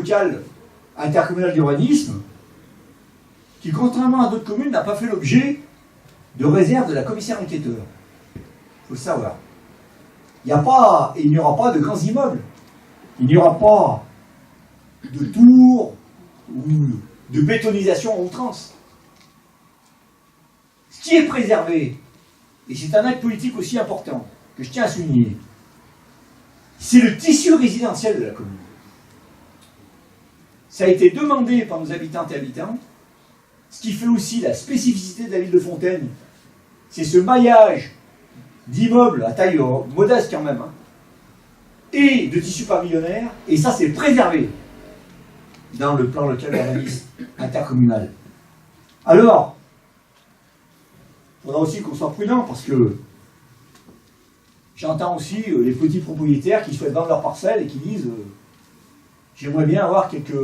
local intercommunal d'urbanisme qui, contrairement à d'autres communes, n'a pas fait l'objet de réserve de la commissaire enquêteur. Il faut le savoir. Il n'y aura pas de grands immeubles. Il n'y aura pas de tours ou de bétonisation en outrance. Ce qui est préservé, et c'est un acte politique aussi important, que je tiens à souligner, c'est le tissu résidentiel de la commune. Ça a été demandé par nos habitantes et habitants, ce qui fait aussi la spécificité de la ville de Fontaine, c'est ce maillage d'immeubles à taille modeste quand même, hein, et de tissus pavillonnaires, et ça c'est préservé dans le plan local d'urbanisme intercommunal. Alors, il faudra aussi qu'on soit prudent, parce que j'entends aussi les petits propriétaires qui souhaitent vendre leur parcelle et qui disent j'aimerais bien avoir quelques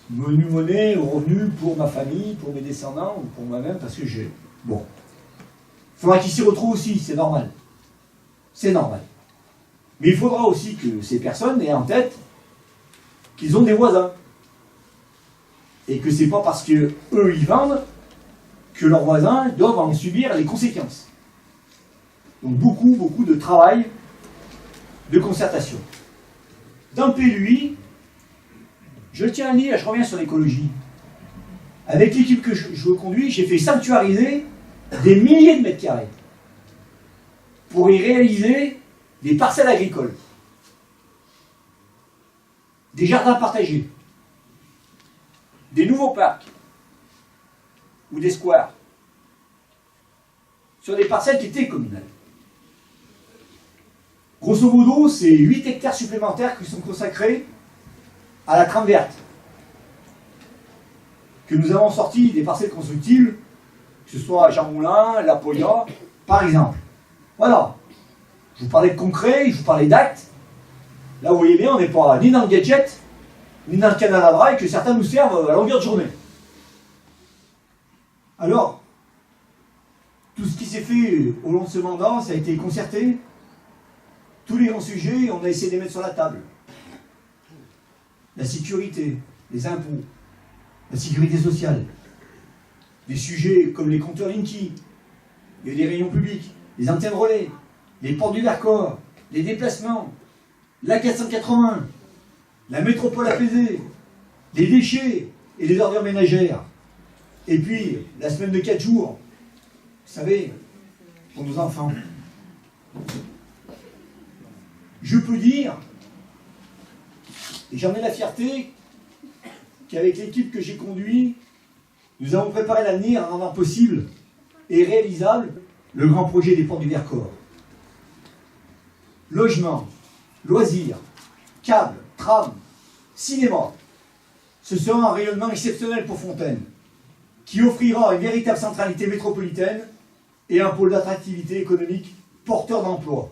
menus monnaies ou revenus pour ma famille, pour mes descendants ou pour moi-même, parce que j'ai... Bon. Il faudra qu'ils s'y retrouvent aussi, c'est normal. C'est normal. Mais il faudra aussi que ces personnes aient en tête qu'ils ont des voisins. Et que c'est pas parce qu'eux ils vendent que leurs voisins doivent en subir les conséquences. Donc beaucoup de travail de concertation. Dans le PLUI, je tiens à dire, je reviens sur l'écologie. Avec l'équipe que je conduis, j'ai fait sanctuariser des milliers de mètres carrés pour y réaliser des parcelles agricoles, des jardins partagés, des nouveaux parcs ou des squares sur des parcelles qui étaient communales. Grosso modo, c'est 8 hectares supplémentaires qui sont consacrés à la trame verte, que nous avons sorti des parcelles constructibles, que ce soit à Jean Moulin, La Poya, par exemple. Voilà. Je vous parlais de concret, je vous parlais d'actes. Là, vous voyez bien, on n'est pas ni dans le gadget, ni dans le canal à braille, que certains nous servent à longueur de journée. Alors, tout ce qui s'est fait au long de ce mandat, ça a été concerté. Tous les grands sujets, on a essayé de les mettre sur la table. La sécurité, les impôts, la sécurité sociale, des sujets comme les compteurs Linky, il y a des réunions publiques, les antennes relais, les portes du Vercors, les déplacements, la 480, la métropole apaisée, les déchets et les ordures ménagères. Et puis, la semaine de 4 jours, vous savez, pour nos enfants. Je peux dire, et j'en ai la fierté, qu'avec l'équipe que j'ai conduite, nous avons préparé l'avenir en rendant possible et réalisable le grand projet des portes du Vercors. Logement, loisirs, câbles, trams, cinéma. Ce sera un rayonnement exceptionnel pour Fontaine, qui offrira une véritable centralité métropolitaine et un pôle d'attractivité économique porteur d'emploi.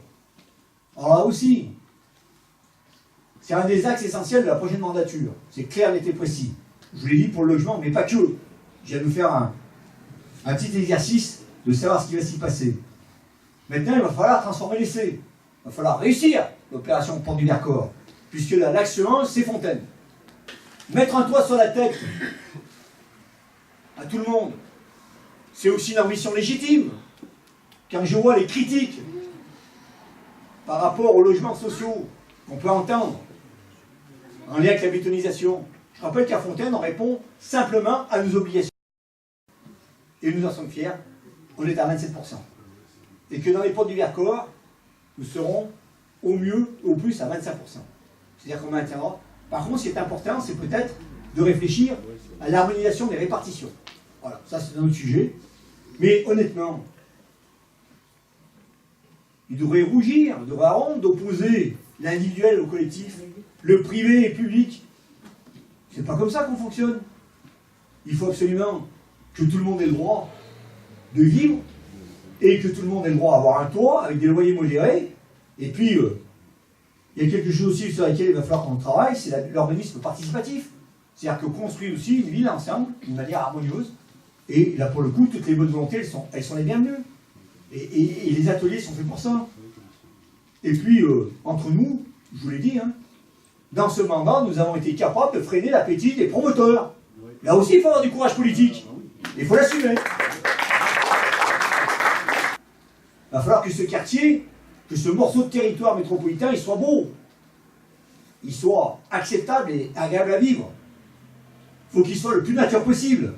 Alors là aussi, c'est un des axes essentiels de la prochaine mandature. C'est clair, net et précis. Je vous l'ai dit pour le logement, mais pas que. Je viens de nous faire un petit exercice de savoir ce qui va s'y passer. Maintenant, il va falloir transformer l'essai. Il va falloir réussir l'opération Porte du Vercors, puisque là, l'axe 1, c'est Fontaine. Mettre un toit sur la tête à tout le monde, c'est aussi une ambition légitime. Quand je vois les critiques par rapport aux logements sociaux qu'on peut entendre en lien avec la bétonisation, je rappelle qu'à Fontaine, on répond simplement à nos obligations. Et nous en sommes fiers, on est à 27%. Et que dans les portes du Vercors, nous serons au mieux, au plus à 25%. C'est-à-dire qu'on maintiendra. Par contre, ce qui est important, c'est peut-être de réfléchir à l'harmonisation des répartitions. Voilà, ça c'est un autre sujet. Mais honnêtement, il devrait rougir, il devrait avoir honte d'opposer l'individuel au collectif, le privé et le public. C'est pas comme ça qu'on fonctionne. Il faut absolument que tout le monde ait le droit de vivre et que tout le monde ait le droit d'avoir un toit avec des loyers modérés. Et puis, il y a quelque chose aussi sur laquelle il va falloir qu'on travaille, c'est l'urbanisme participatif. C'est-à-dire que construire aussi une ville ensemble, d'une manière harmonieuse. Et là, pour le coup, toutes les bonnes volontés, elles sont les bienvenues. Et les ateliers sont faits pour ça. Et puis, entre nous, je vous l'ai dit, hein, dans ce mandat, nous avons été capables de freiner l'appétit des promoteurs. Là aussi, il faut avoir du courage politique. Il faut l'assumer. Il va falloir que ce quartier, que ce morceau de territoire métropolitain, il soit beau. Il soit acceptable et agréable à vivre. Il faut qu'il soit le plus nature possible.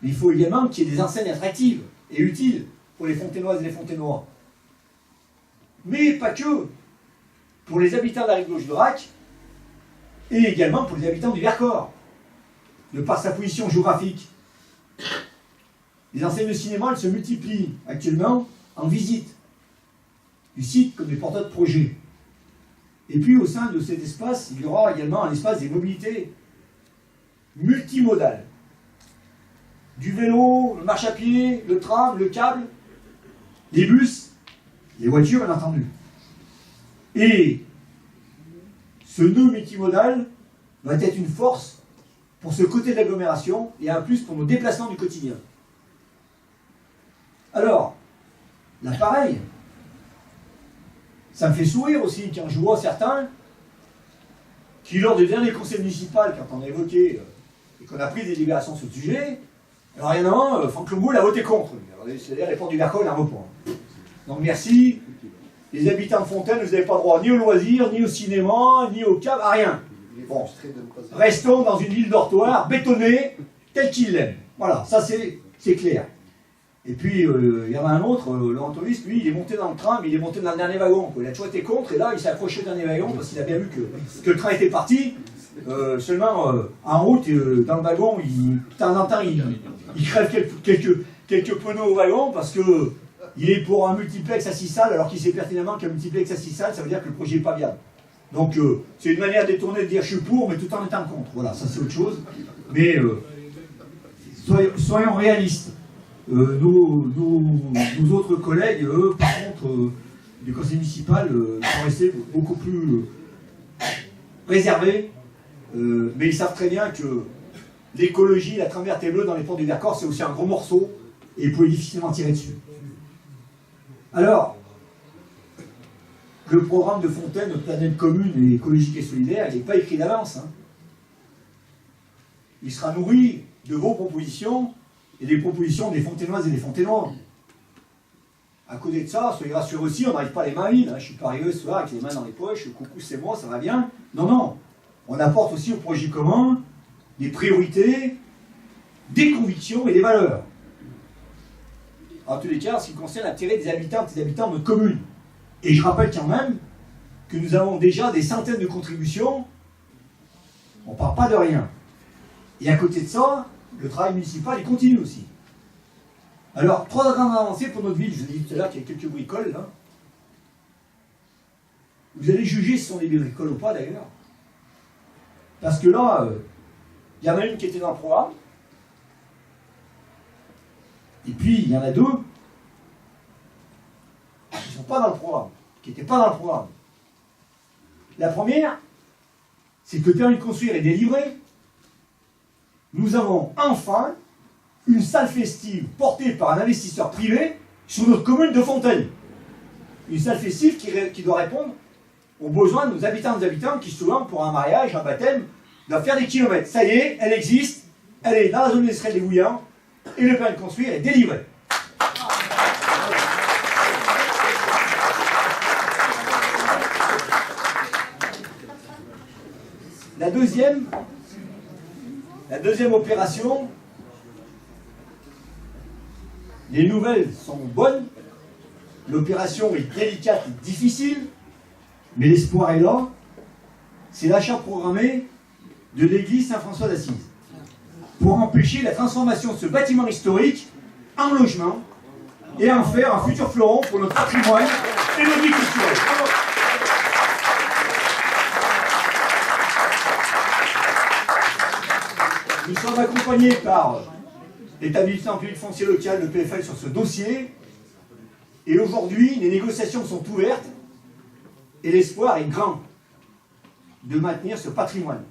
Mais il faut également qu'il y ait des enseignes attractives et utiles pour les Fontainoises et les Fontainois. Mais pas que. Pour les habitants de la rive gauche de Rac, et également pour les habitants du Vercors, de par sa position géographique. Les enseignes de cinéma, elles se multiplient actuellement en visite du site comme des porteurs de projets. Et puis au sein de cet espace, il y aura également un espace des mobilités multimodales. Du vélo, le marche à pied, le tram, le câble, les bus, les voitures bien entendu. Et ce nœud multimodal va être une force pour ce côté de l'agglomération et en plus pour nos déplacements du quotidien. Alors, là pareil, ça me fait sourire aussi quand je vois certains qui, lors du dernier conseil municipal, quand on a évoqué et qu'on a pris des délibérations sur ce sujet, alors il y en a un, Franck Legault a voté contre. C'est-à-dire les portes du Vercors, il a un report. Donc merci. Les habitants de Fontaine, vous n'avez pas droit ni au loisir, ni au cinéma, ni au câble, à rien. Bon, restons dans une ville dortoir, bétonnée, telle qu'il l'aime. Voilà, ça c'est clair. Et puis, il y en a un autre, Laurent Tovis, lui, il est monté dans le train, mais il est monté dans le dernier wagon. Il a toujours été contre, et là, il s'est accroché au dernier wagon, parce qu'il a bien vu que le train était parti. Seulement, en route, dans le wagon, de temps en temps, il crève quelques pneus au wagon, parce que il est pour un multiplex à 6 salles, alors qu'il sait pertinemment qu'un multiplex à 6 salles, ça veut dire que le projet n'est pas viable. Donc, c'est une manière détournée de dire je suis pour, mais tout en étant contre. Voilà, ça c'est autre chose. Mais soyons réalistes. Nos autres collègues, eux, par contre, du conseil municipal, sont restés beaucoup plus réservés. Mais ils savent très bien que l'écologie, la trame verte et bleue dans les ports du Vercors, c'est aussi un gros morceau, et ils pouvaient difficilement tirer dessus. Alors, le programme de Fontaine, notre planète commune et écologique et solidaire, il n'est pas écrit d'avance. Hein. Il sera nourri de vos propositions et des propositions des Fontainoises et des Fontainois. À côté de ça, soyez rassurés aussi, on n'arrive pas les mains vides. Hein. Je ne suis pas arrivé ce soir avec les mains dans les poches, coucou c'est moi, ça va bien. Non, non. On apporte aussi au projet commun des priorités, des convictions et des valeurs. En tous les cas, en ce qui concerne l'intérêt des habitants de notre commune. Et je rappelle quand même que nous avons déjà des centaines de contributions. On ne part pas de rien. Et à côté de ça, le travail municipal, il continue aussi. Alors, 3 grandes avancées pour notre ville. Je vous ai dit tout à l'heure qu'il y a quelques bricoles, là. Vous allez juger si ce sont des bricoles ou pas, d'ailleurs. Parce que là, il y en a une qui était dans le programme. Et puis, il y en a 2 qui ne sont pas dans le programme, qui n'étaient pas dans le programme. La première, c'est que le permis de construire est délivré. Nous avons enfin une salle festive portée par un investisseur privé sur notre commune de Fontaine. Une salle festive qui doit répondre aux besoins de nos habitants qui, souvent, pour un mariage, un baptême, doivent faire des kilomètres. Ça y est, elle existe, elle est dans la zone industrielle des Bouillants, et le permis de construire est délivré. La deuxième opération, les nouvelles sont bonnes, l'opération est délicate et difficile, mais l'espoir est là, c'est l'achat programmé de l'église Saint-François d'Assise, pour empêcher la transformation de ce bâtiment historique en logement et en faire un futur fleuron pour notre patrimoine et notre vie culturelle. Nous sommes accompagnés par l'établissement public foncier local, le PFL, sur ce dossier. Et aujourd'hui, les négociations sont ouvertes et l'espoir est grand de maintenir ce patrimoine.